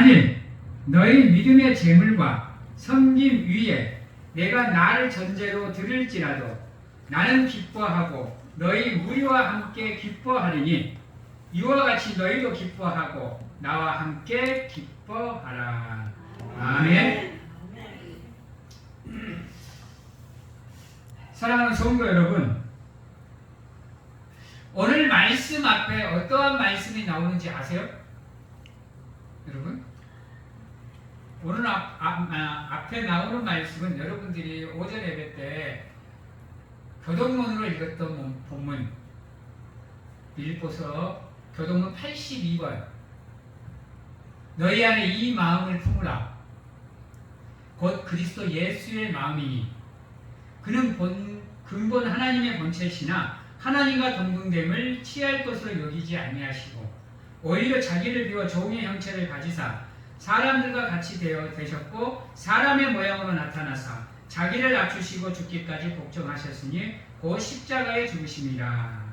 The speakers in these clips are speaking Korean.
만일 너희 믿음의 재물과 섬김 위에 내가 나를 전제로 드릴지라도 나는 기뻐하고 너희 무리와 함께 기뻐하리니 이와 같이 너희도 기뻐하고 나와 함께 기뻐하라. 아멘. 사랑하는 성도 여러분, 오늘 말씀 앞에 어떠한 말씀이 나오는지 아세요? 여러분? 오늘 앞에 나오는 말씀은 여러분들이 오전 예배 때 교동문으로 읽었던 본문 빌립보서 교동문 82번 너희 안에 이 마음을 품으라 곧 그리스도 예수의 마음이니 그는 근본 하나님의 본체시나 하나님과 동등됨을 취할 것으로 여기지 아니하시고 오히려 자기를 비워 종의 형체를 가지사 사람들과 같이 되셨고 사람의 모양으로 나타나사 자기를 낮추시고 죽기까지 복종하셨으니 곧 십자가에 죽으심이라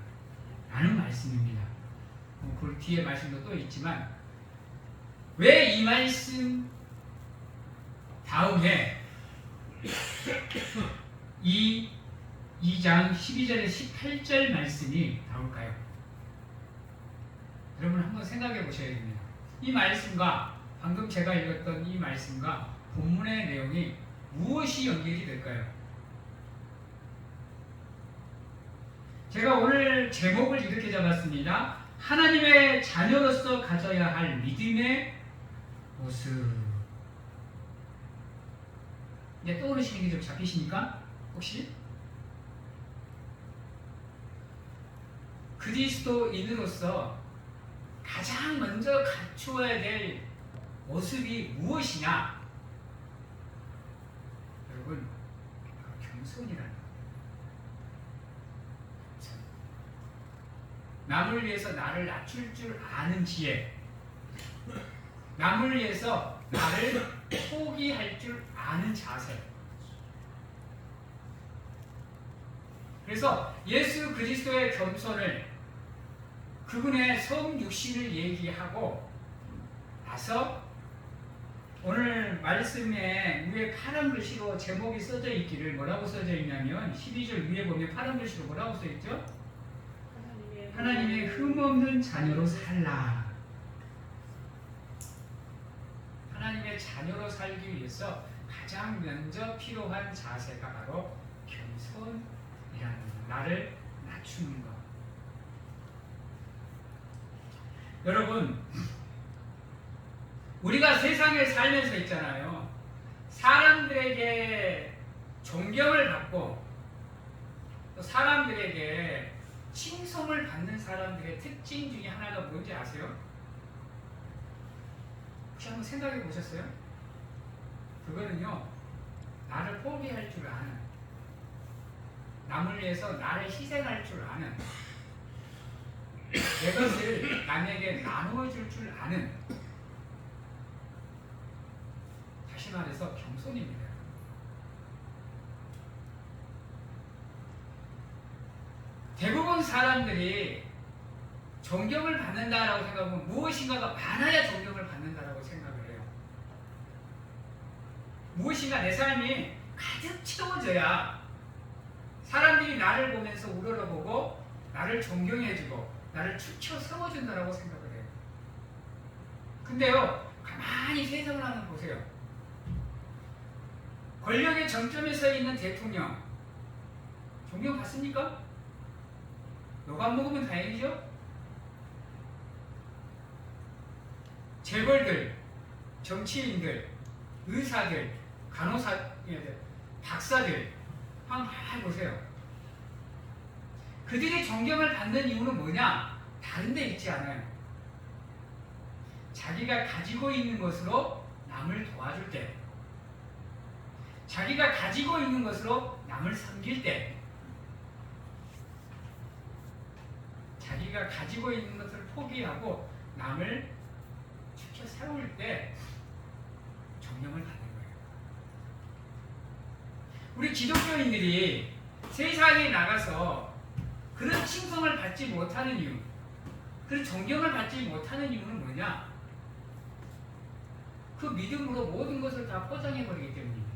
라는 말씀입니다. 그 뒤에 말씀도 또 있지만 왜 이 말씀 다음에 2장 12절에서 18절 말씀이 나올까요? 여러분 한번 생각해 보셔야 됩니다. 이 말씀과 방금 제가 읽었던 이 말씀과 본문의 내용이 무엇이 연결이 될까요? 제가 오늘 제목을 이렇게 잡았습니다. 하나님의 자녀로서 가져야 할 믿음의 모습. 이제 떠오르시는 게 좀 잡히십니까? 혹시? 그리스도인으로서 가장 먼저 갖추어야 될 모습이 무엇이냐? 여러분, 겸손이라는 거예요. 남을 위해서 나를 낮출 줄 아는 지혜, 남을 위해서 나를 포기할 줄 아는 자세. 그래서 예수 그리스도의 겸손을 그분의 성육신을 얘기하고 나서 오늘 말씀에 위에 파란 글씨로 제목이 써져 있기를 뭐라고 써져 있냐면 12절 위에 보면 파란 글씨로 뭐라고 써 있죠? 하나님의 흠없는 자녀로 살라. 하나님의 자녀로 살기 위해서 가장 먼저 필요한 자세가 바로 겸손이라는 것, 나를 낮추는 것. 여러분, 우리가 세상에 살면서 있잖아요. 사람들에게 존경을 받고 또 사람들에게 칭송을 받는 사람들의 특징 중에 하나가 뭔지 아세요? 혹시 한번 생각해 보셨어요? 그거는요, 나를 포기할 줄 아는, 남을 위해서 나를 희생할 줄 아는, 내 것을 남에게 나누어줄 줄 아는, 다시 말해서 겸손입니다. 대부분 사람들이 존경을 받는다라고 생각하면 무엇인가가 많아야 존경을 받는다라고 생각을 해요. 무엇인가 내 삶이 가득 채워져야 사람들이 나를 보면서 우러러보고 나를 존경해주고 나를 축쳐 세워준다라고 생각을 해요. 근데요, 가만히 세상을 한번 보세요. 권력의 정점에 서 있는 대통령 존경 받습니까? 요거 안 먹으면 다행이죠? 재벌들, 정치인들, 의사들, 간호사들, 박사들 한번 보세요. 그들이 존경을 받는 이유는 뭐냐? 다른 데 있지 않아요. 자기가 가지고 있는 것으로 남을 도와줄 때, 자기가 가지고 있는 것으로 남을 섬길 때, 자기가 가지고 있는 것을 포기하고 남을 지켜 세울 때 존경을 받는 거예요. 우리 기독교인들이 세상에 나가서 그런 칭송을 받지 못하는 이유, 그런 존경을 받지 못하는 이유는 뭐냐? 그 믿음으로 모든 것을 다 포장해버리기 때문입니다.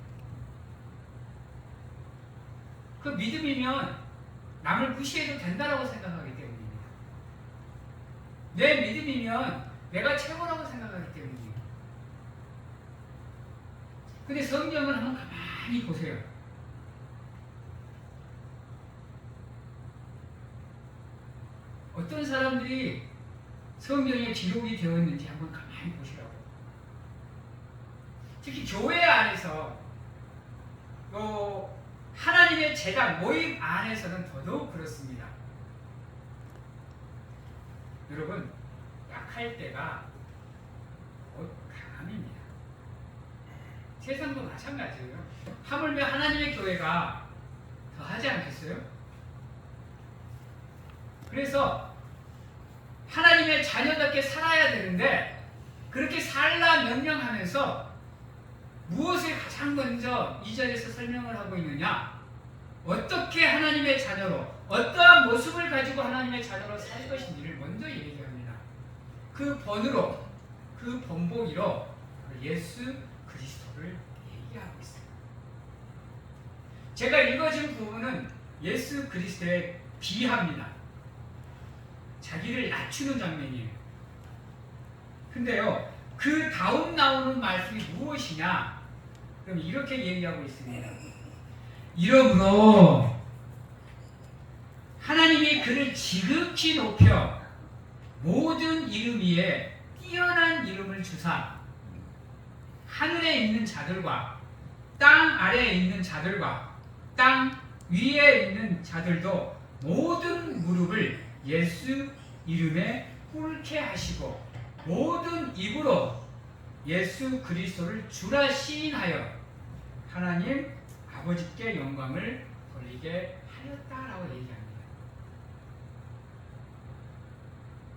그 믿음이면 남을 무시해도 된다라고 생각하기 때문입니다. 내 믿음이면 내가 최고라고 생각하기 때문입니다. 근데 성경을 한번 가만히 보세요. 어떤 사람들이 성경에 기록이 되어 있는지 한번 가만히 보시라고. 특히 교회 안에서 하나님의 제자 모임 안에서는 더더욱 그렇습니다. 여러분, 약할 때가 곧 강함입니다. 세상도 마찬가지예요. 하물며 하나님의 교회가 더 하지 않겠어요? 그래서 하나님의 자녀답게 살아야 되는데 그렇게 살라 명령하면서 무엇을 가장 먼저 이 자리에서 설명을 하고 있느냐? 어떻게 하나님의 자녀로, 어떠한 모습을 가지고 하나님의 자녀로 살 것인지를 먼저 얘기합니다. 그 번으로, 그 본보기로 예수 그리스도를 얘기하고 있어요. 제가 읽어준 부분은 예수 그리스도에 비합니다. 자기를 낮추는 장면이에요. 근데요, 그 다음 나오는 말씀이 무엇이냐? 그럼 이렇게 얘기하고 있습니다. 이러므로 하나님이 그를 지극히 높여 모든 이름 위에 뛰어난 이름을 주사 하늘에 있는 자들과 땅 아래에 있는 자들과 땅 위에 있는 자들도 모든 무릎을 예수 이름에 꿇게 하시고 모든 입으로 예수 그리스도를 주라 시인하여 하나님 아버지께 영광을 돌리게 하였다라고 얘기합니다.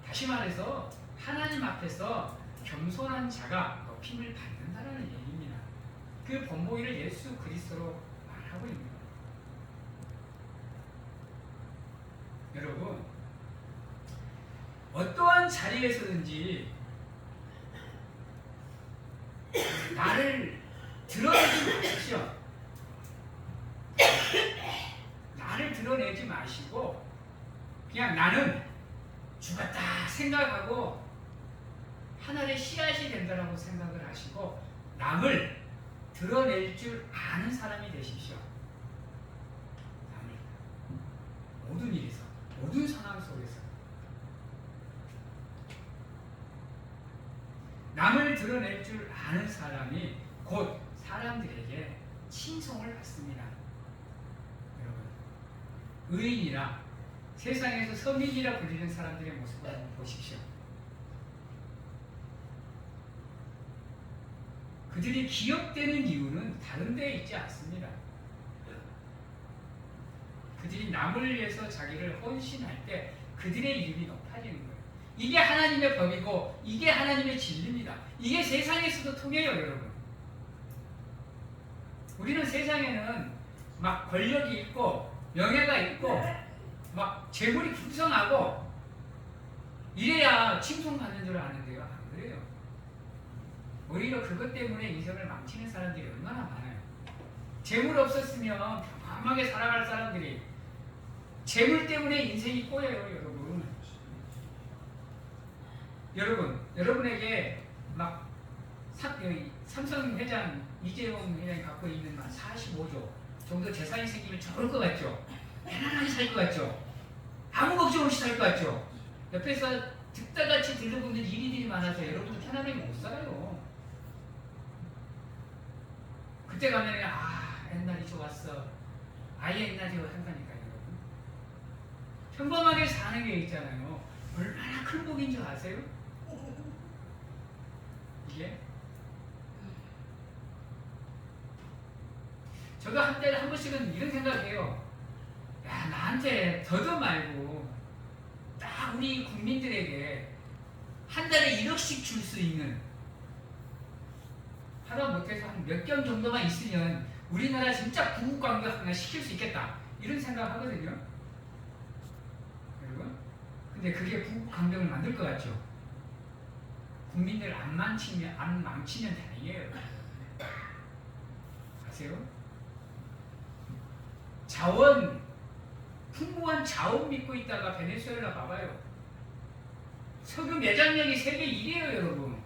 다시 말해서 하나님 앞에서 겸손한 자가 높임을 받는다는 얘기입니다. 그 본보기를 예수 그리스도로 말하고 있는 거예요. 여러분, 어떠한 자리에서든지 나를 드러내지 마십시오. 나를 드러내지 마시고 그냥 나는 죽었다 생각하고 하늘의 씨앗이 된다라고 생각을 하시고 남을 드러낼 줄 아는 사람이 되십시오. 남을 모든 일에서, 모든 상황 속에서 남을 드러낼 줄 아는 사람이 곧 사람들에게 칭송을 받습니다. 여러분, 의인이라 세상에서 서민이라 불리는 사람들의 모습을 한번 보십시오. 그들이 기억되는 이유는 다른 데에 있지 않습니다. 그들이 남을 위해서 자기를 헌신할 때 그들의 이름이 높아지는 거예요. 이게 하나님의 법이고 이게 하나님의 진리입니다. 이게 세상에서도 통해요, 여러분. 우리는 세상에는 막 권력이 있고 명예가 있고 막 재물이 풍성하고 이래야 칭송받는 줄 아는데요. 안 그래요. 오히려 그것 때문에 인생을 망치는 사람들이 얼마나 많아요. 재물 없었으면 평범하게 살아갈 사람들이 재물 때문에 인생이 꼬여요, 여러분. 여러분에게 막 삼성 회장 이재용 회장이 갖고 있는 한 45조 정도 재산이 생기면 좋을 것 같죠? 편안하게 살 것 같죠? 아무 걱정 없이 살 것 같죠? 옆에서 듣다같이 들려보는 일들이 많아서 여러분도 편안하게 못 살아요. 그때 가면 옛날이 좋았어. 아예 옛날이 한다니까요, 여러분. 평범하게 사는 게 있잖아요. 얼마나 큰 복인 줄 아세요? 이게 저도 한때 한 번씩은 이런 생각해요. 야, 나한테 더도 말고 딱 우리 국민들에게 한 달에 1억씩 줄 수 있는, 하다 못해서 한 몇 경 정도만 있으면 우리나라 진짜 부국강경 하나 시킬 수 있겠다, 이런 생각 하거든요. 여러분, 근데 그게 부국강경을 만들 것 같죠? 국민들 안 망치면 다행이에요. 아세요? 풍부한 자원 믿고 있다가 베네수엘라 봐봐요. 석유 매장량이 세계 1위에요, 여러분.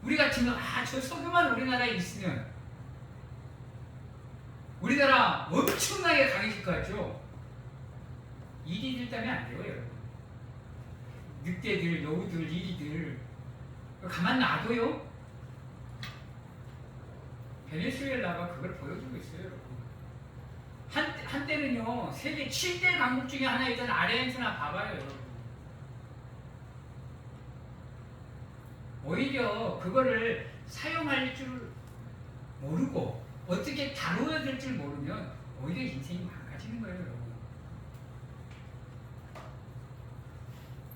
우리 같으면 저 석유만 우리나라에 있으면 우리나라 엄청나게 강해질 것 같죠? 이리들 때문에 안 돼요, 여러분. 늑대들, 여우들, 이리들 가만 놔둬요? 베네수엘라가 그걸 보여주고 있어요, 여러분. 한때는요, 세계 7대 강국 중에 하나였던 아르헨티나 봐봐요, 여러분. 오히려 그거를 사용할 줄 모르고 어떻게 다루어야 될 줄 모르면 오히려 인생이 망가지는 거예요, 여러분.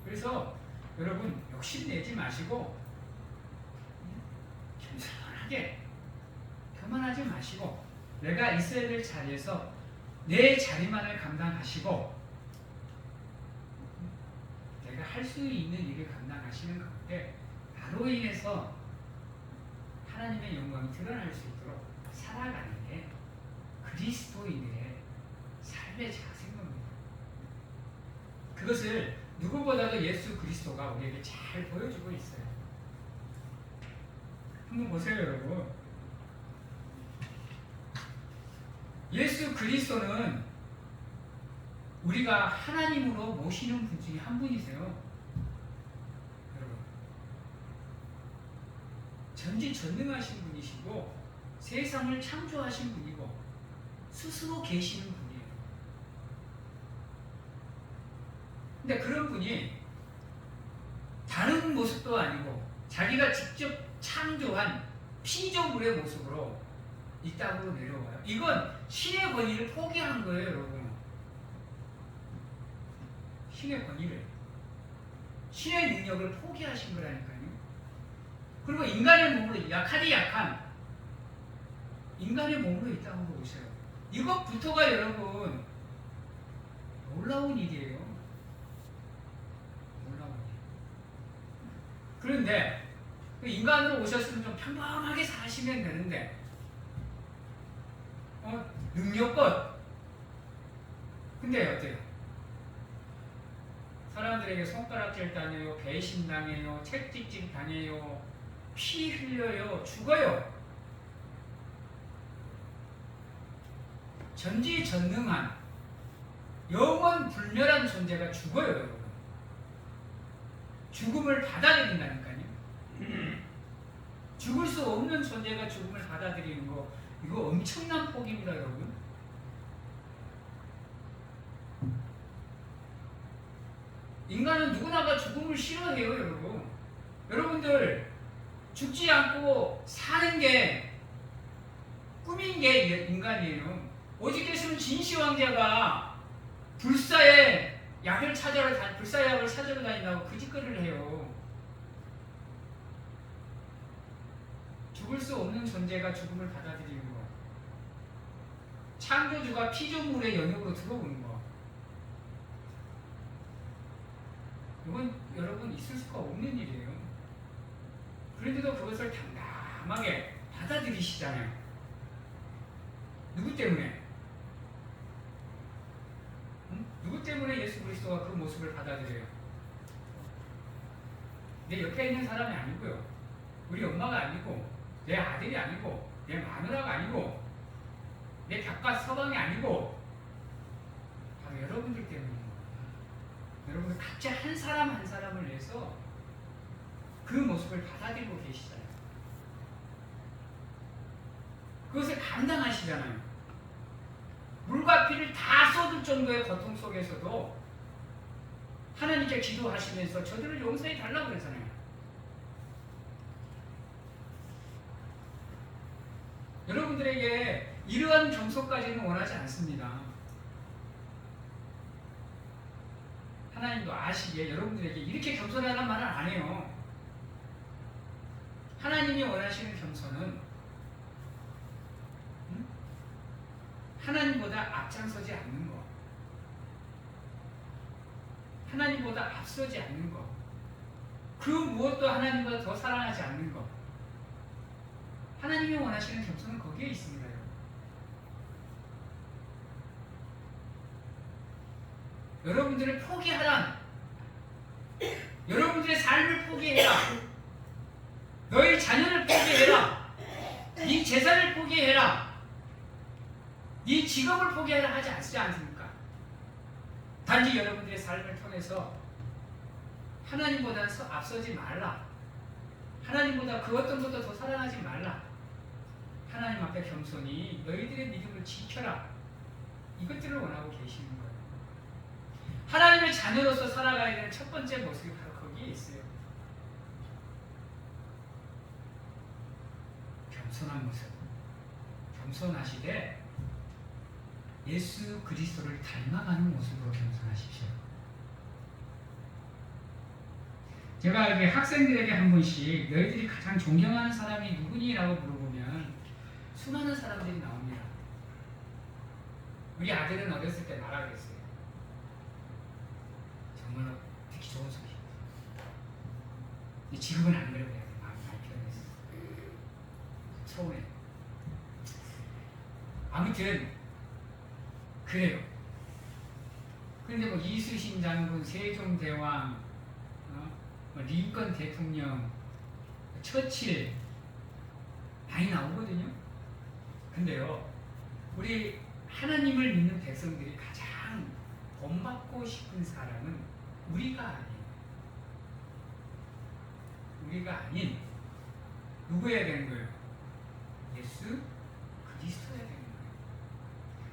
그래서 여러분 욕심내지 마시고 겸손하게 교만하지 마시고 내가 있어야 될 자리에서 내 자리만을 감당하시고 내가 할 수 있는 일을 감당하시는 가운데 나로 인해서 하나님의 영광이 드러날 수 있도록 살아가는 게 그리스도인의 삶의 자세인 겁니다. 그것을 누구보다도 예수 그리스도가 우리에게 잘 보여주고 있어요. 한번 보세요, 여러분. 예수 그리스도는 우리가 하나님으로 모시는 분 중에 한 분이세요. 여러분, 전지전능하신 분이시고 세상을 창조하신 분이고 스스로 계시는 분이에요. 근데 그런 분이 다른 모습도 아니고 자기가 직접 창조한 피조물의 모습으로 이 땅으로 내려와요. 이건 신의 권위를 포기한 거예요, 여러분. 신의 권위를, 신의 능력을 포기하신 거라니까요. 그리고 인간의 몸으로, 약하디 약한 인간의 몸으로 이 땅으로 오셔요. 이것부터가 여러분 놀라운 일이에요. 놀라운 일. 그런데 인간으로 오셨으면 좀 평범하게 사시면 되는데 능력껏. 근데 어때요? 사람들에게 손가락질 당해요, 배신당해요, 채찍질 당해요, 피 흘려요, 죽어요. 전지전능한 영원 불멸한 존재가 죽어요, 여러분. 죽음을 받아들인다니까요. 죽을 수 없는 존재가 죽음을 받아들이는 거, 이거 엄청난 폭입니다, 여러분. 인간은 누구나가 죽음을 싫어해요, 여러분. 여러분들 죽지 않고 사는 게 꿈인 게 인간이에요. 오직 예수는 진시황자가 불사의 약을 찾으러 다닌다고 그 짓거리를 해요. 죽을 수 없는 존재가 죽음을 받아들이는 거. 창조주가 피조물의 영역으로 들어오는 거. 이건 여러분 있을 수가 없는 일이에요. 그런데도 그것을 담담하게 받아들이시잖아요. 누구 때문에? 누구 때문에 예수 그리스도가 그 모습을 받아들여요? 내 옆에 있는 사람이 아니고요. 우리 엄마가 아니고, 내 아들이 아니고, 내 마누라가 아니고, 내 벽과 서방이 아니고, 바로 여러분들 때문입니다. 여러분들 각자 한 사람 한 사람을 위해서 그 모습을 받아들이고 계시잖아요. 그것을 감당하시잖아요. 물과 피를 다 쏟을 정도의 고통 속에서도 하나님께 기도하시면서 저들을 용서해 달라고 그러잖아요. 여러분들에게 이러한 정서까지는 원하지 않습니다. 하나님도 아시기에 여러분들에게 이렇게 겸손하란 말은 안 해요. 하나님이 원하시는 겸손은 하나님보다 앞장서지 않는 거, 하나님보다 앞서지 않는 거, 그 무엇도 하나님보다 더 사랑하지 않는 것. 하나님이 원하시는 겸손은 거기에 있습니다. 여러분들을 포기하라. 여러분들의 삶을 포기해라. 너희 자녀를 포기해라. 네 재산을 포기해라. 네 직업을 포기해라 하지 않습니까? 단지 여러분들의 삶을 통해서 하나님보다 앞서지 말라. 하나님보다 그 어떤 것도 더 사랑하지 말라. 하나님 앞에 겸손히 너희들의 믿음을 지켜라. 이것들을 원하고 계시는 거예요. 하나님의 자녀로서 살아가야 되는 첫 번째 모습이 바로 거기에 있어요. 겸손한 모습. 겸손하시되 예수 그리스도를 닮아가는 모습으로 겸손하십시오. 제가 이렇게 학생들에게 한 번씩 너희들이 가장 존경하는 사람이 누구니? 라고 물어보면 수많은 사람들이 나옵니다. 우리 아들은 어렸을 때 말하고 그랬어요. 정말로 듣기 좋은 소리. 지금은 안 그래도 마음이 많이 편했어. 서운해. 아무튼 그래요. 그런데 뭐 이순신 장군, 세종대왕, 링컨 대통령, 처칠 많이 나오거든요. 근데요, 우리 하나님을 믿는 백성들이 가장 본받고 싶은 사람은 우리가 아닌 누구여야 되는 거예요? 예수 그리스도여야 되는 거예요.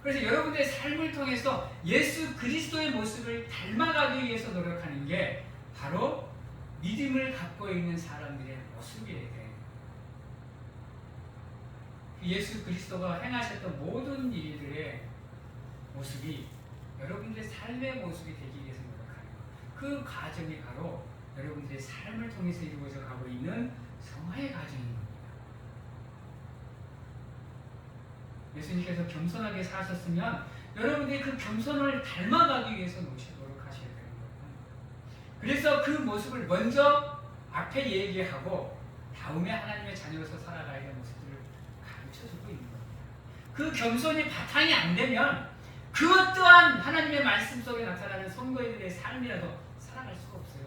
그래서 여러분들의 삶을 통해서 예수 그리스도의 모습을 닮아가기 위해서 노력하는 게 바로 믿음을 갖고 있는 사람들의 모습이에요. 예수 그리스도가 행하셨던 모든 일들의 모습이 여러분들의 삶의 모습이 되기 위해서 노력하는 것. 그 과정이 바로 여러분들의 삶을 통해서 이루어져 가고 있는 성화의 과정인 겁니다. 예수님께서 겸손하게 사셨으면 여러분들이 그 겸손을 닮아가기 위해서 노력하셔야 되는 거예요. 그래서 그 모습을 먼저 앞에 얘기하고 다음에 하나님의 자녀로서 살아가야 될 모습들을 가르쳐주고 있는 겁니다. 그 겸손이 바탕이 안 되면 그 어떠한 하나님의 말씀 속에 나타나는 선거인들의 삶이라도 살아갈 수가 없어요.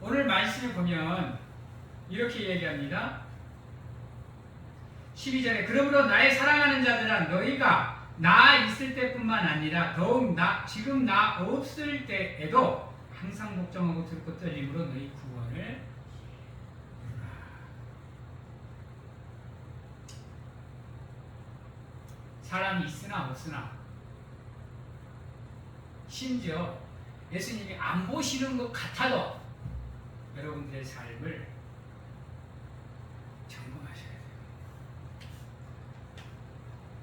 오늘 말씀을 보면 이렇게 얘기합니다. 12절에 그러므로 나의 사랑하는 자들아 너희가 나 있을 때뿐만 아니라 더욱 지금 나 없을 때에도 항상 복종하고 듣고 떨림으로 너희 구원을 이루라. 사람이 있으나 없으나 심지어 예수님이 안 보시는 것 같아도 여러분들의 삶을 점검하셔야 돼요.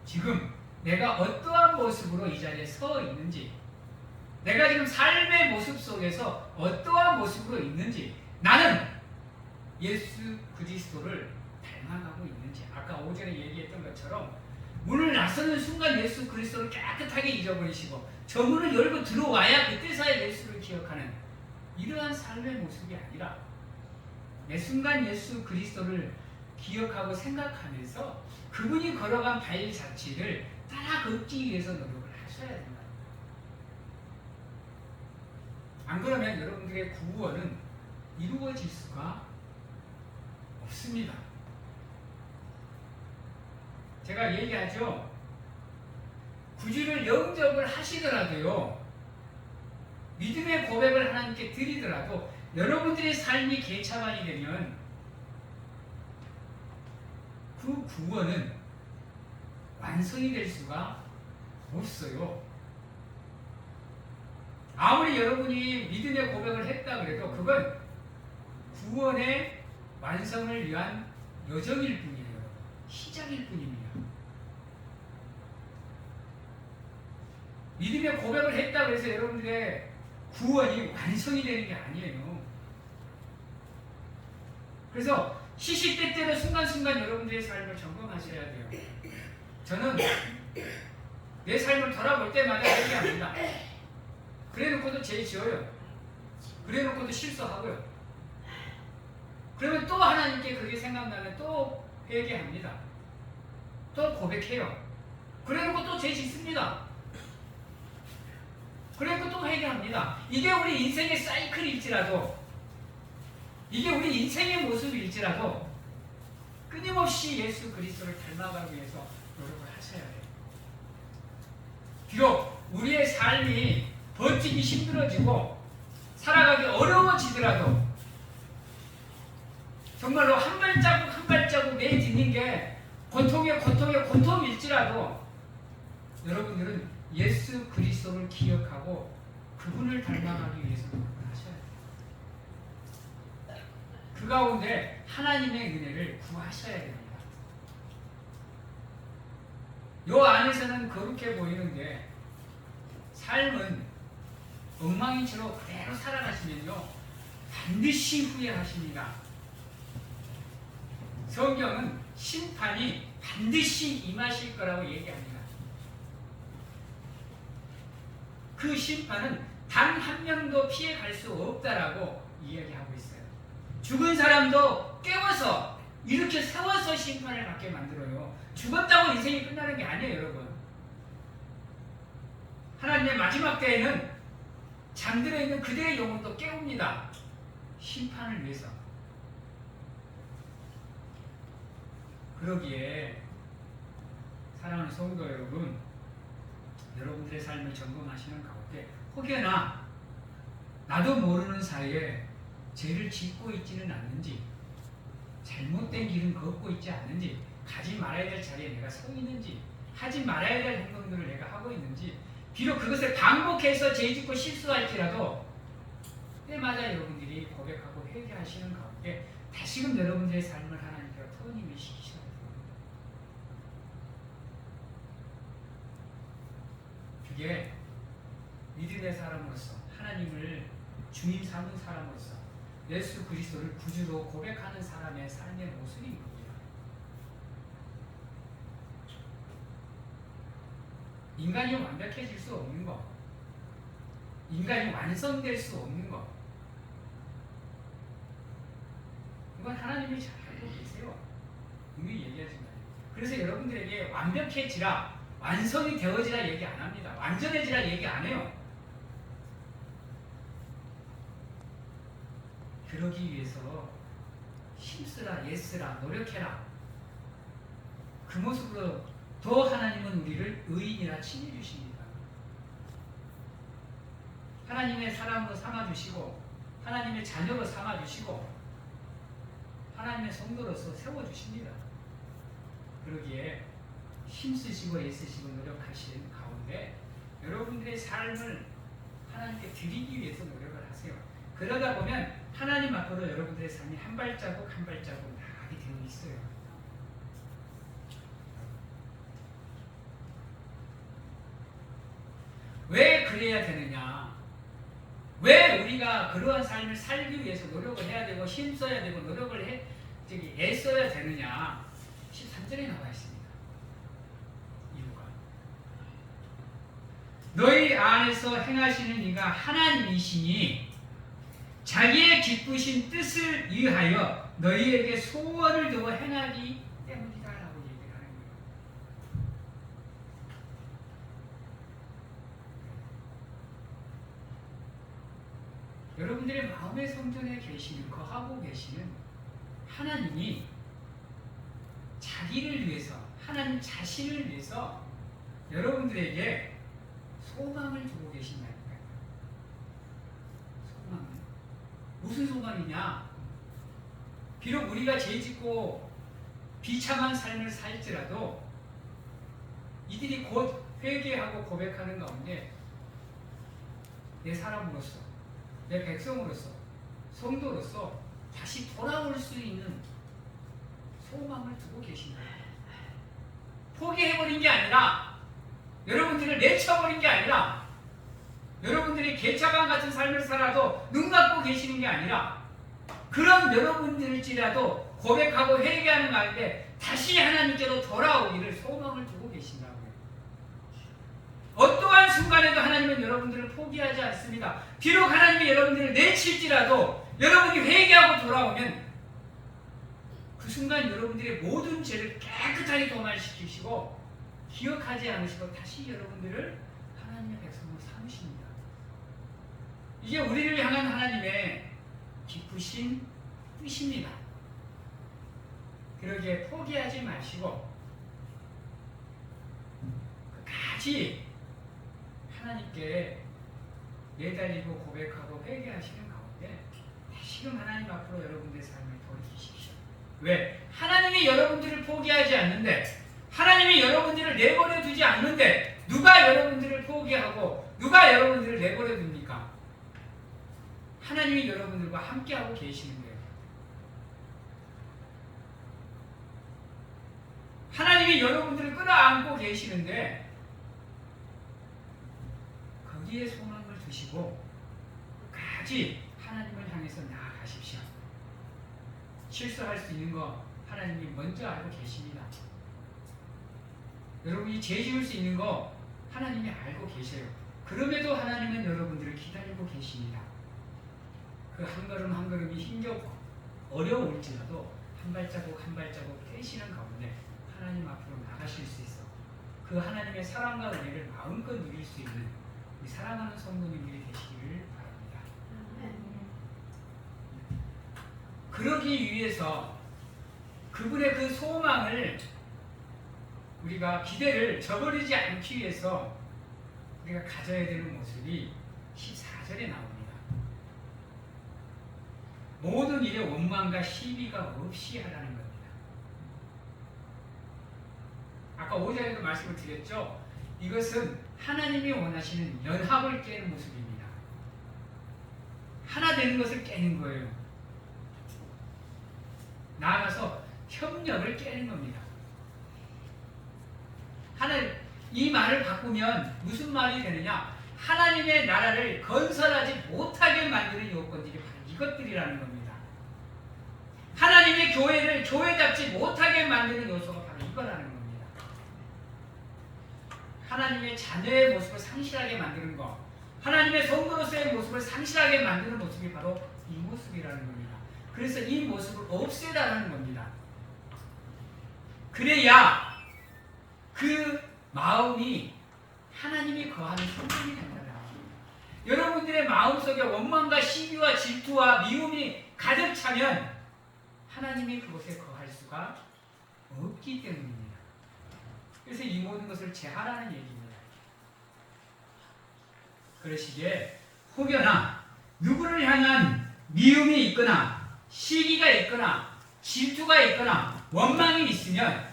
지금 내가 어떠한 모습으로 이 자리에 서 있는지, 내가 지금 삶의 모습 속에서 어떠한 모습으로 있는지, 나는 예수 그리스도를 닮아가고 있는지, 아까 오전에 얘기했던 것처럼 문을 나서는 순간 예수 그리스도를 깨끗하게 잊어버리시고 저 문을 열고 들어와야 그때서야 예수를 기억하는 이러한 삶의 모습이 아니라 매 순간 예수 그리스도를 기억하고 생각하면서 그분이 걸어간 발자취를 따라 걷기 위해서 노력을 하셔야 된다. 안 그러면 여러분들의 구원은 이루어질 수가 없습니다. 제가 얘기하죠. 구주를 영접을 하시더라도요, 믿음의 고백을 하나님께 드리더라도 여러분들의 삶이 개차반이 되면 그 구원은 완성이 될 수가 없어요. 아무리 여러분이 믿음의 고백을 했다 그래도 그건 구원의 완성을 위한 여정일 뿐이에요. 시작일 뿐입니다. 믿음의 고백을 했다 그래서 여러분들의 구원이 완성이 되는 게 아니에요. 그래서 시시때때로 순간순간 여러분들의 삶을 점검하셔야 돼요. 저는 내 삶을 돌아볼 때마다 얘기합니다. 그래놓고도 죄 지어요. 그래놓고도 실수하고요. 그러면 또 하나님께 그게 생각나면 또 회개합니다. 또 고백해요. 그래놓고 또 죄 짓습니다. 그래놓고 또 회개합니다. 이게 우리 인생의 사이클일지라도, 이게 우리 인생의 모습일지라도 끊임없이 예수 그리스도를 닮아가기 위해서 노력을 하셔야 돼요. 비록 우리의 삶이 버티기 힘들어지고 살아가기 어려워지더라도 정말로 한 발자국 한 발자국 내딛는 게 고통의 고통일지라도 여러분들은 예수 그리스도를 기억하고 그분을 닮아가기 위해서 노력을 하셔야 돼요. 그 가운데 하나님의 은혜를 구하셔야 됩니다. 요 안에서는 거룩해 보이는데 삶은 엉망인처럼 그대로 살아가시면요 반드시 후회하십니다. 성경은 심판이 반드시 임하실 거라고 얘기합니다. 그 심판은 단 한 명도 피해갈 수 없다라고 이야기하고 있어요. 죽은 사람도 깨워서 이렇게 세워서 심판을 받게 만들어요. 죽었다고 인생이 끝나는 게 아니에요, 여러분. 하나님의 마지막 때에는 잠들어 있는 그들의 영혼도 깨웁니다. 심판을 위해서. 그러기에 사랑하는 성도 여러분, 여러분들의 삶을 점검하시는 가운데 혹여나 나도 모르는 사이에 죄를 짓고 있지는 않는지, 잘못된 길은 걷고 있지 않는지, 가지 말아야 될 자리에 내가 서 있는지, 하지 말아야 될 행동들을 내가 하고 있는지, 비록 그것을 반복해서 죄 짓고 실수할지라도 때마다 여러분들이 고백하고 회개하시는 가운데 다시금 여러분들의 삶을 하나님께로 터님이 시키셔야 됩니다. 그게 믿음의 사람으로서 하나님을 주님 삼은 사람으로서 예수 그리스도를 구주로 고백하는 사람의 삶의 모습인 겁니다. 인간이 완벽해질 수 없는 것, 인간이 완성될 수 없는 것, 이건 하나님이 잘 알고 계세요. 분명히 얘기하지 마요. 그래서 여러분들에게 완벽해지라, 완성이 되어지라 얘기 안 합니다. 완전해지라 얘기 안 해요. 그러기 위해서 힘쓰라, 애쓰라, 노력해라. 그 모습으로 더 하나님은 우리를 의인이라 칭해 주십니다. 하나님의 사람으로 삼아주시고 하나님의 자녀로 삼아주시고 하나님의 성도로서 세워주십니다. 그러기에 힘쓰시고 애쓰시고 노력하시는 가운데 여러분들의 삶을 하나님께 드리기 위해서 노력을 하세요. 그러다 보면 하나님 앞으로 여러분들의 삶이 한 발자국 한 발자국 나가게 되어 있어요. 왜 그래야 되느냐? 왜 우리가 그러한 삶을 살기 위해서 노력을 해야 되고 힘써야 되고 노력을 애써야 되느냐? 13절에 나와 있습니다. 이유가 너희 안에서 행하시는 이가 하나님이시니 자기의 기쁘신 뜻을 위하여 너희에게 소원을 두고 행하기 때문이다 라고 얘기를 하는 거예요. 여러분들의 마음의 성전에 계시는, 거하고 계시는 하나님이 자기를 위해서, 하나님 자신을 위해서 여러분들에게 소망을 두고 계신다니까요. 소망을. 무슨 소망이냐? 비록 우리가 죄짓고 비참한 삶을 살지라도 이들이 곧 회개하고 고백하는 가운데 내 사람으로서, 내 백성으로서, 성도로서 다시 돌아올 수 있는 소망을 두고 계신다. 포기해버린 게 아니라, 여러분들을 내쳐버린 게 아니라, 여러분들이 개차반 같은 삶을 살아도 눈 감고 계시는 게 아니라, 그런 여러분들일지라도 고백하고 회개하는 가운데 다시 하나님께로 돌아오기를 소망을 두고 계신다고요. 어떠한 순간에도 하나님은 여러분들을 포기하지 않습니다. 비록 하나님이 여러분들을 내칠지라도 여러분이 회개하고 돌아오면 그 순간 여러분들의 모든 죄를 깨끗하게 도말시키시고 기억하지 않으시고 다시 여러분들을 하나님의 백성으로 삼으십니다. 이게 우리를 향한 하나님의 기쁘신 뜻입니다. 그러기에 포기하지 마시고 끝까지 하나님께 매달리고 고백하고 회개하시는 가운데 다시금 하나님 앞으로 여러분들의 삶을 돌이키십시오. 왜? 하나님이 여러분들을 포기하지 않는데, 하나님이 여러분들을 내버려 두지 않는데 누가 여러분들을 포기하고 누가 여러분들을 내버려 둡니까? 하나님이 여러분들과 함께하고 계시는 거예요. 하나님이 여러분들을 끌어안고 계시는데 거기에 소망을 두시고 끝까지 하나님을 향해서 나아가십시오. 실수할 수 있는 거 하나님이 먼저 알고 계십니다. 여러분이 죄 지을 수 있는 거 하나님이 알고 계세요. 그럼에도 하나님은 여러분들을 기다리고 계십니다. 그 한 걸음 한 걸음이 힘겹고 어려울지라도 한 발자국 한 발자국 떼시는 가운데 하나님 앞으로 나가실 수 있어 그 하나님의 사랑과 은혜를 마음껏 누릴 수 있는 우리 사랑하는 성도님들이 되시기를 바랍니다. 그러기 위해서 그분의 그 소망을 우리가 기대를 저버리지 않기 위해서 우리가 가져야 되는 모습이 14절에 나옵니다. 모든 일에 원망과 시비가 없이 하라는 겁니다. 아까 5절에도 말씀을 드렸죠. 이것은 하나님이 원하시는 연합을 깨는 모습입니다. 하나 되는 것을 깨는 거예요. 나아가서 협력을 깨는 겁니다. 이 말을 바꾸면 무슨 말이 되느냐? 하나님의 나라를 건설하지 못하게 만드는 요건들이 바로 이것들이라는 겁니다. 하나님의 교회를 교회답지 못하게 만드는 요소가 바로 이거라는 겁니다. 하나님의 자녀의 모습을 상실하게 만드는 것, 하나님의 성도로서의 모습을 상실하게 만드는 모습이 바로 이 모습이라는 겁니다. 그래서 이 모습을 없애라는 겁니다. 그래야 그 마음이 하나님이 거하는 성품이 된다는 겁니다. 여러분들의 마음속에 원망과 시기와 질투와 미움이 가득 차면 하나님이 그곳에 거할 수가 없기 때문입니다. 그래서 이 모든 것을 제하라는 얘기입니다. 그러시기에 혹여나 누구를 향한 미움이 있거나 시기가 있거나 질투가 있거나 원망이 있으면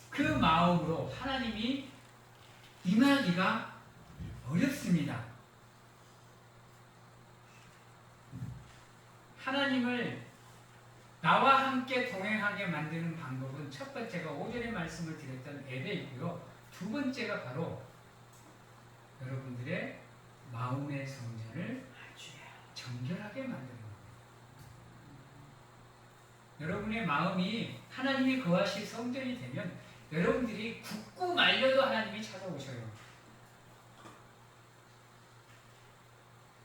그 마음으로 하나님이 임하기가 어렵습니다. 하나님을 나와 함께 동행하게 만드는 방법은 첫 번째가 5절의 말씀을 드렸던 예배이고요. 두 번째가 바로 여러분들의 마음의 성전을 정결하게 만드는 겁니다. 여러분의 마음이 하나님이 거하실 성전이 되면 여러분들이 굳고 말려도 하나님이 찾아오셔요.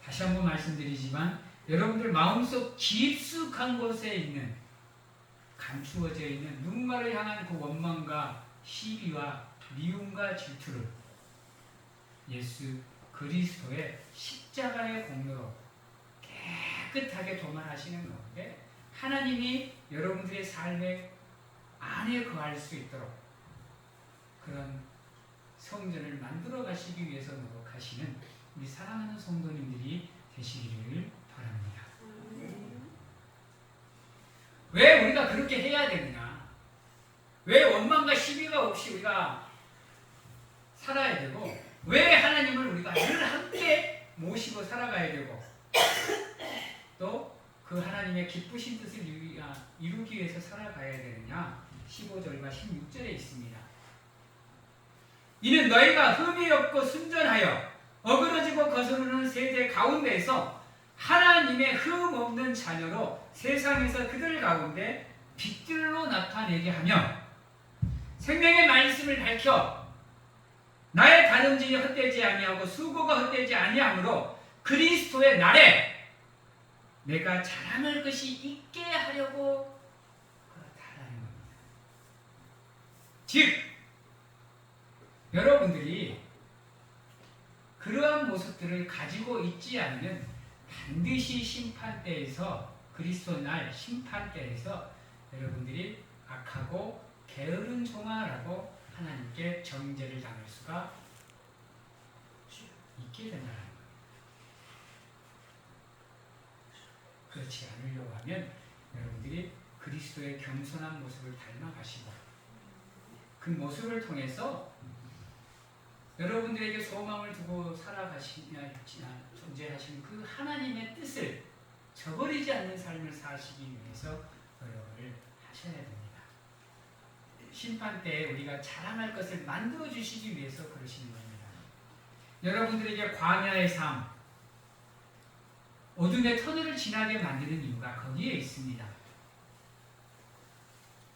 다시 한번 말씀드리지만 여러분들 마음속 깊숙한 곳에 있는 감추어져 있는 누군가를 향한 그 원망과 시비와 미움과 질투를 예수 그리스도의 십자가의 공로로 깨끗하게 도말하시는 가운데 하나님이 여러분들의 삶의 안에 거할 수 있도록 그런 성전을 만들어 가시기 위해서 노력하시는 우리 사랑하는 성도님들이 되시기를 바랍니다. 왜 우리가 그렇게 해야 되느냐? 왜 원망과 시비가 없이 우리가 살아야 되고 왜 하나님을 우리가 늘 함께 모시고 살아가야 되고 또 그 하나님의 기쁘신 뜻을 이루기 위해서 살아가야 되느냐? 15절과 16절에 있습니다. 이는 너희가 흠이 없고 순전하여 어그러지고 거스르는 세대 가운데에서 하나님의 흠 없는 자녀로 세상에서 그들 가운데 빛들로 나타내게 하며 생명의 말씀을 밝혀 나의 다름질이 헛되지 아니하고 수고가 헛되지 아니하므로 그리스도의 날에 내가 자랑할 것이 있게 하려고 그렇다라는 겁니다. 즉 여러분들이 그러한 모습들을 가지고 있지 않으면 반드시 심판대에서 그리스도 날 심판대에서 여러분들이 악하고 게으른 종아라고 하나님께 정죄를 당할 수가 있게 된다는 거예요. 그렇지 않으려고 하면 여러분들이 그리스도의 겸손한 모습을 닮아가시고 그 모습을 통해서 여러분들에게 소망을 두고 살아가시냐 존재하신 그 하나님의 뜻을 저버리지 않는 삶을 사시기 위해서 노력을 하셔야 됩니다. 심판 때에 우리가 자랑할 것을 만들어 주시기 위해서 그러시는 겁니다. 여러분들에게 광야의 삶, 어둠의 터널을 지나게 만드는 이유가 거기에 있습니다.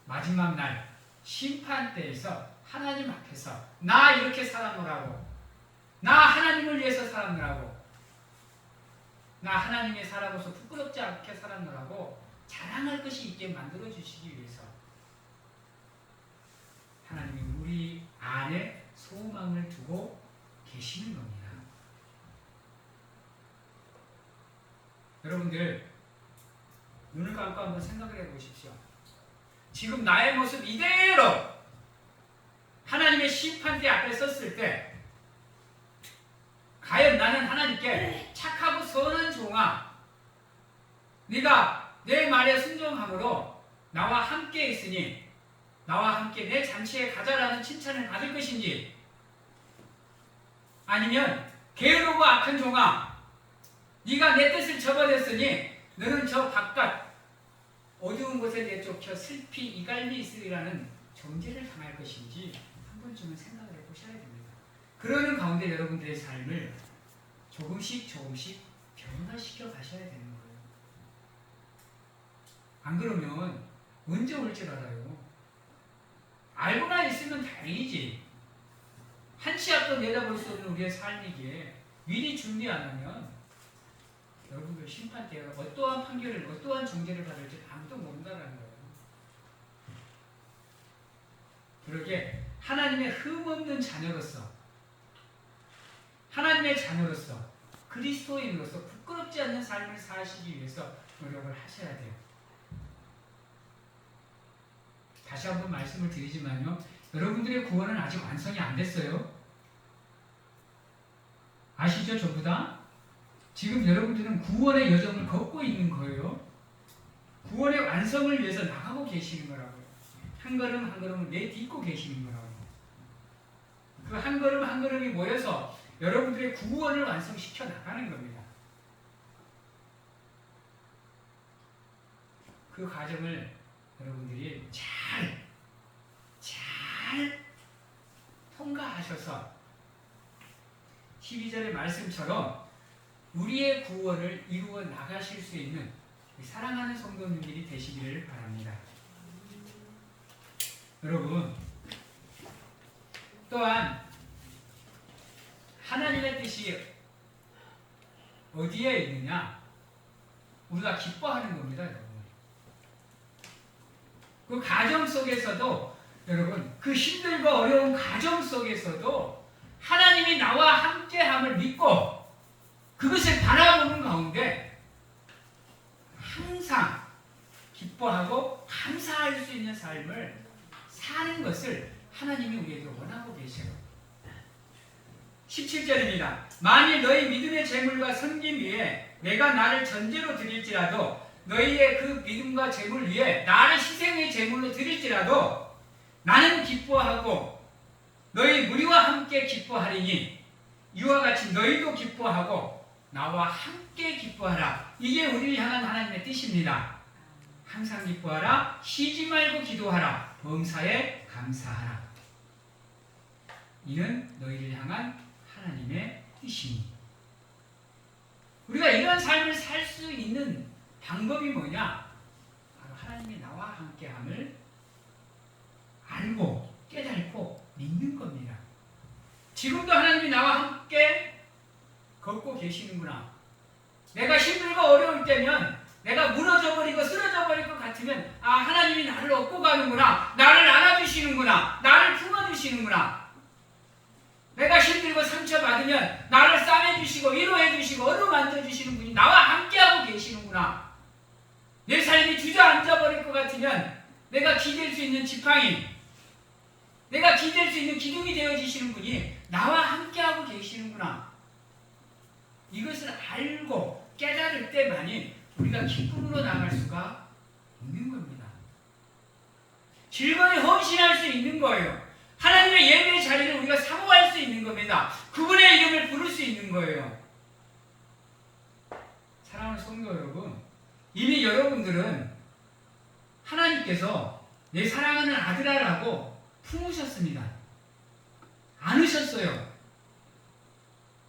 마지막 날 심판 때에서 하나님 앞에서 나 이렇게 살아노라고, 나 하나님을 위해서 살아노라고, 나 하나님의 사람으로서 부끄럽지 않게 살아노라고 자랑할 것이 있게 만들어 주시기 위해서 하나님이 우리 안에 소망을 두고 계시는 겁니다. 여러분들 눈을 감고 한번 생각을 해보십시오. 지금 나의 모습 이대로 하나님의 심판대 앞에 섰을 때 과연 나는 하나님께 착하고 선한 종아, 네가 내 말에 순종함으로 나와 함께 있으니 나와 함께 내 잔치에 가자라는 칭찬을 받을 것인지, 아니면 게으르고 악한 종아, 네가 내 뜻을 저버렸으니 너는 저 바깥 어두운 곳에 내쫓겨 슬피 이갈미 있으리라는 정죄를 당할 것인지 한 번쯤은 생각을 해보셔야 됩니다. 그러는 가운데 여러분들의 삶을 조금씩 변화시켜 가셔야 되는 거예요. 안 그러면 언제 올 줄 알아요? 알고나 있으면 다행이지. 한치 앞도 내다볼 수 없는 우리의 삶이기에 미리 준비 안 하면 여러분들 심판 때 어떠한 판결을, 어떠한 정죄를 받을지 아무도 모른다는 거예요. 그러게 하나님의 흠없는 자녀로서, 하나님의 자녀로서, 그리스도인으로서 부끄럽지 않는 삶을 사시기 위해서 노력을 하셔야 돼요. 다시 한번 말씀을 드리지만요, 여러분들의 구원은 아직 완성이 안 됐어요. 아시죠? 전부 다? 지금 여러분들은 구원의 여정을 걷고 있는 거예요. 구원의 완성을 위해서 나가고 계시는 거라고요. 한 걸음 한 걸음을 내딛고 계시는 거라고요. 그 한 걸음 한 걸음이 모여서 여러분들의 구원을 완성시켜 나가는 겁니다. 그 과정을 여러분들이 잘 통과하셔서 12절의 말씀처럼 우리의 구원을 이루어 나가실 수 있는 사랑하는 성도님들이 되시기를 바랍니다. 여러분, 또한 하나님의 뜻이 어디에 있느냐? 우리가 기뻐하는 겁니다, 여러분. 그 가정 속에서도, 여러분, 그 힘들고 어려운 가정 속에서도 하나님이 나와 함께함을 믿고 그것을 바라보는 가운데 항상 기뻐하고 감사할 수 있는 삶을 사는 것을 하나님이 우리에게 원하고 계셔요. 17절입니다. 만일 너희 믿음의 재물과 섬김 위에 내가 나를 전제로 드릴지라도, 너희의 그 믿음과 재물 위에 나를 희생의 재물로 드릴지라도 나는 기뻐하고 너희 무리와 함께 기뻐하리니 이와 같이 너희도 기뻐하고 나와 함께 기뻐하라. 이게 우리를 향한 하나님의 뜻입니다. 항상 기뻐하라. 쉬지 말고 기도하라. 범사에 감사하라. 이는 너희를 향한 하나님의 뜻입니다. 우리가 이런 삶을 살 수 있는 방법이 뭐냐? 바로 하나님이 나와 함께함을 알고 깨닫고 믿는 겁니다. 지금도 하나님이 나와 함께 걷고 계시는구나. 내가 힘들고 어려울 때면, 내가 무너져 버리고 쓰러져 버릴 것 같으면, 아, 하나님이 나를 업고 가는구나. 나를 안아주시는구나. 나를 품어주시는구나. 내가 힘들고 상처받으면 나를 싸매주시고 위로해주시고 어루만져주시는 분이 나와 함께하고 계시는구나. 내 삶이 주저앉아 버릴 것 같으면 내가 기댈 수 있는 지팡이, 내가 기댈 수 있는 기둥이 되어주시는 분이 나와 함께하고 계시는구나. 이것을 알고 깨달을 때만이 우리가 기쁨으로 나갈 수가 있는 겁니다. 즐거이 헌신할 수 있는 거예요. 하나님의 예배의 자리를 우리가 사모할 수 있는 겁니다. 그분의 이름을 부를 수 있는 거예요. 사랑하는 성도 여러분, 이미 여러분들은 하나님께서 내 사랑하는 아들아라고 품으셨습니다. 안으셨어요.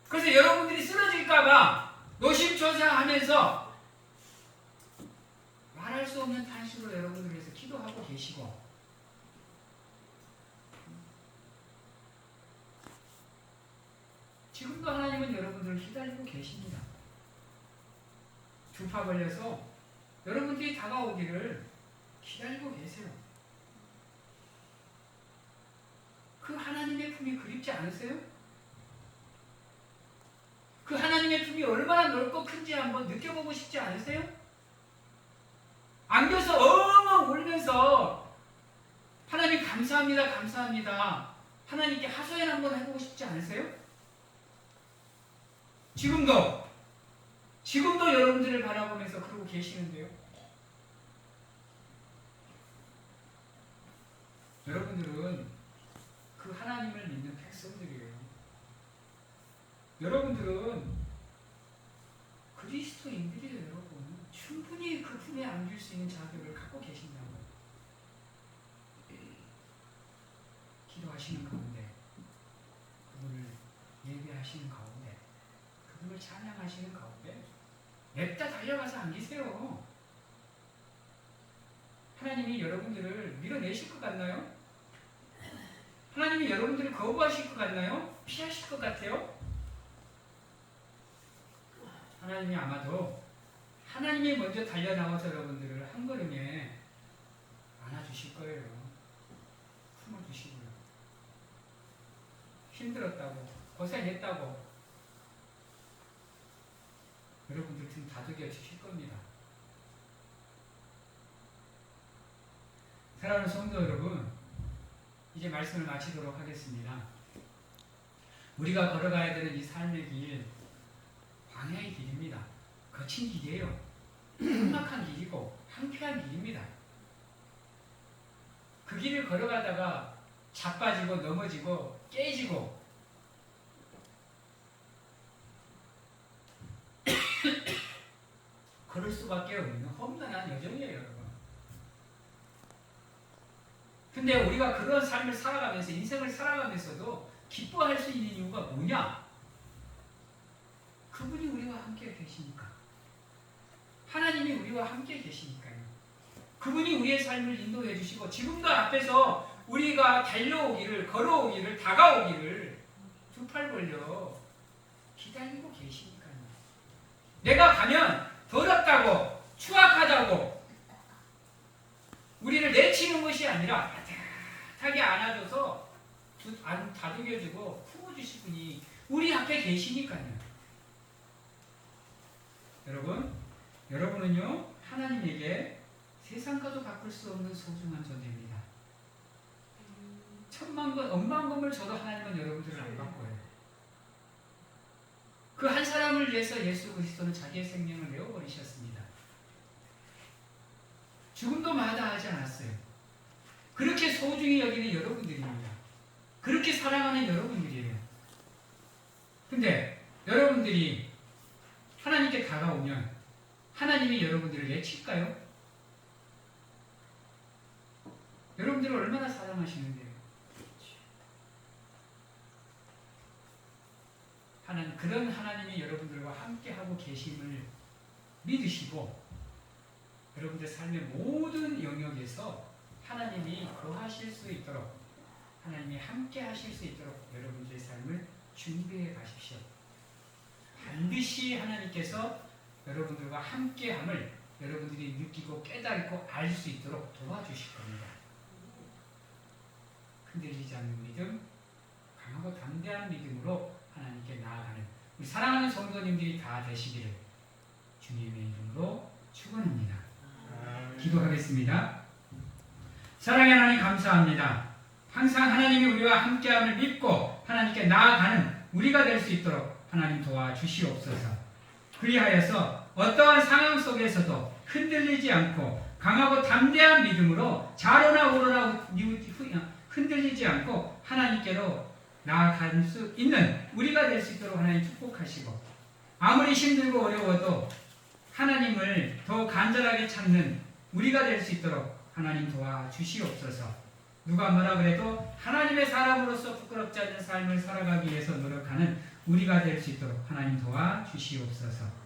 그래서 여러분들이 쓰러질까봐 노심초사하면서 말할 수 없는 탄식으로 여러분들을 위해서 기도하고 계시고, 지금도 하나님은 여러분들을 기다리고 계십니다. 주파 걸려서 여러분들이 다가오기를 기다리고 계세요. 그 하나님의 품이 그립지 않으세요? 그 하나님의 품이 얼마나 넓고 큰지 한번 느껴보고 싶지 않으세요? 안겨서 엉엉 울면서 하나님 감사합니다, 감사합니다, 하나님께 하소연 한번 해보고 싶지 않으세요? 지금도 여러분들을 바라보면서 그러고 계시는데요. 여러분들은 그 하나님을 믿는 백성들이에요. 여러분들은 그리스도인들이에요. 여러분, 충분히 그 품에 안길 수 있는 자격을 갖고 계신다고. 기도하시는 가운데, 그분을 예배하시는 가운데, 그분을 찬양하시는 가운데 냅다 달려가서 안기세요. 하나님이 여러분들을 밀어내실 것 같나요? 하나님이 여러분들을 거부하실 것 같나요? 피하실 것 같아요? 하나님이 아마도 하나님이 먼저 달려나와서 여러분들을 한 걸음에 안아주실 거예요. 품어주시고요. 힘들었다고, 고생했다고 여러분들 등 다독여 주실 겁니다. 사랑하는 성도 여러분, 이제 말씀을 마치도록 하겠습니다. 우리가 걸어가야 되는 이 삶의 길, 광야의 길입니다. 거친 길이에요. 험악한 길이고 황폐한 길입니다. 그 길을 걸어가다가 자빠지고 넘어지고 깨지고 그럴 수밖에 없는 험난한 여정이에요, 여러분. 근데 우리가 그런 삶을 살아가면서, 인생을 살아가면서도 기뻐할 수 있는 이유가 뭐냐? 그분이 우리와 함께 계시니까. 하나님이 우리와 함께 계시니까요. 그분이 우리의 삶을 인도해 주시고, 지금도 앞에서 우리가 달려오기를, 걸어오기를, 다가오기를 두 팔 벌려 기다리고 계시니까요. 내가 가면 더럽다고, 추악하다고 우리를 내치는 것이 아니라 따뜻하게 안아줘서 다독여주고 품어주실 분이 우리 앞에 계시니까요. 여러분은요, 하나님에게 세상과도 바꿀 수 없는 소중한 존재입니다. 천만 건, 억만 건을 줘도 하나님은 여러분들을 안 바꿔요. 그 한 사람을 위해서 예수 그리스도는 자기의 생명을 내어버리셨습니다. 죽음도 마다하지 않았어요. 그렇게 소중히 여기는 여러분들입니다. 그렇게 사랑하는 여러분들이에요. 근데 여러분들이 하나님께 다가오면 하나님이 여러분들을 내칠까요? 여러분들을 얼마나 사랑하시는데요. 그런 하나님이 여러분들과 함께하고 계심을 믿으시고, 여러분들 삶의 모든 영역에서 하나님이 거하실 수 있도록 하나님이 함께 하실 수 있도록 여러분들의 삶을 준비해 가십시오. 반드시 하나님께서 여러분들과 함께함을 여러분들이 느끼고 깨닫고 알 수 있도록 도와주실 겁니다. 흔들리지 않는 믿음, 강하고 담대한 믿음으로 하나님께 나아가는 우리 사랑하는 성도님들이 다 되시기를 주님의 이름으로 축원합니다. 기도하겠습니다. 사랑의 하나님 감사합니다. 항상 하나님이 우리와 함께함을 믿고 하나님께 나아가는 우리가 될 수 있도록 하나님 도와주시옵소서. 그리하여서 어떠한 상황 속에서도 흔들리지 않고 강하고 담대한 믿음으로 좌로나 우로나 흔들리지 않고 하나님께로 나아갈 수 있는 우리가 될 수 있도록 하나님 축복하시고, 아무리 힘들고 어려워도 하나님을 더 간절하게 찾는 우리가 될 수 있도록 하나님 도와주시옵소서. 누가 뭐라 그래도 하나님의 사람으로서 부끄럽지 않는 삶을 살아가기 위해서 노력하는 우리가 될 수 있도록 하나님 도와주시옵소서.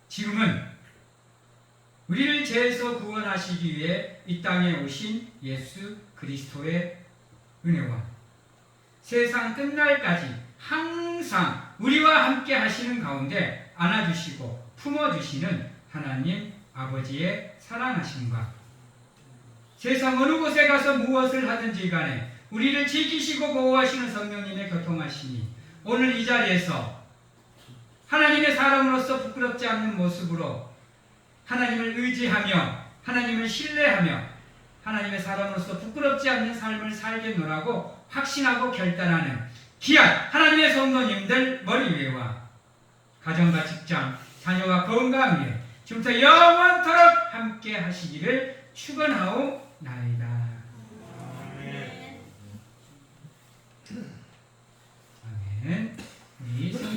지금은 우리를 죄에서 구원하시기 위해 이 땅에 오신 예수 그리스도의 은혜와 세상 끝날까지 항상 우리와 함께 하시는 가운데 안아주시고 품어주시는 하나님 아버지의 사랑하심과 세상 어느 곳에 가서 무엇을 하든지 간에 우리를 지키시고 보호하시는 성령님의 교통하심이 오늘 이 자리에서 하나님의 사람으로서 부끄럽지 않는 모습으로 하나님을 의지하며 하나님을 신뢰하며 하나님의 사람으로서 부끄럽지 않는 삶을 살겠노라고 확신하고 결단하는 귀한 하나님의 성도님들 머리 위에와 가정과 직장, 자녀와 건강 위에 지금부터 영원토록 함께 하시기를 축원하옵나이다. 아멘. 우리 성도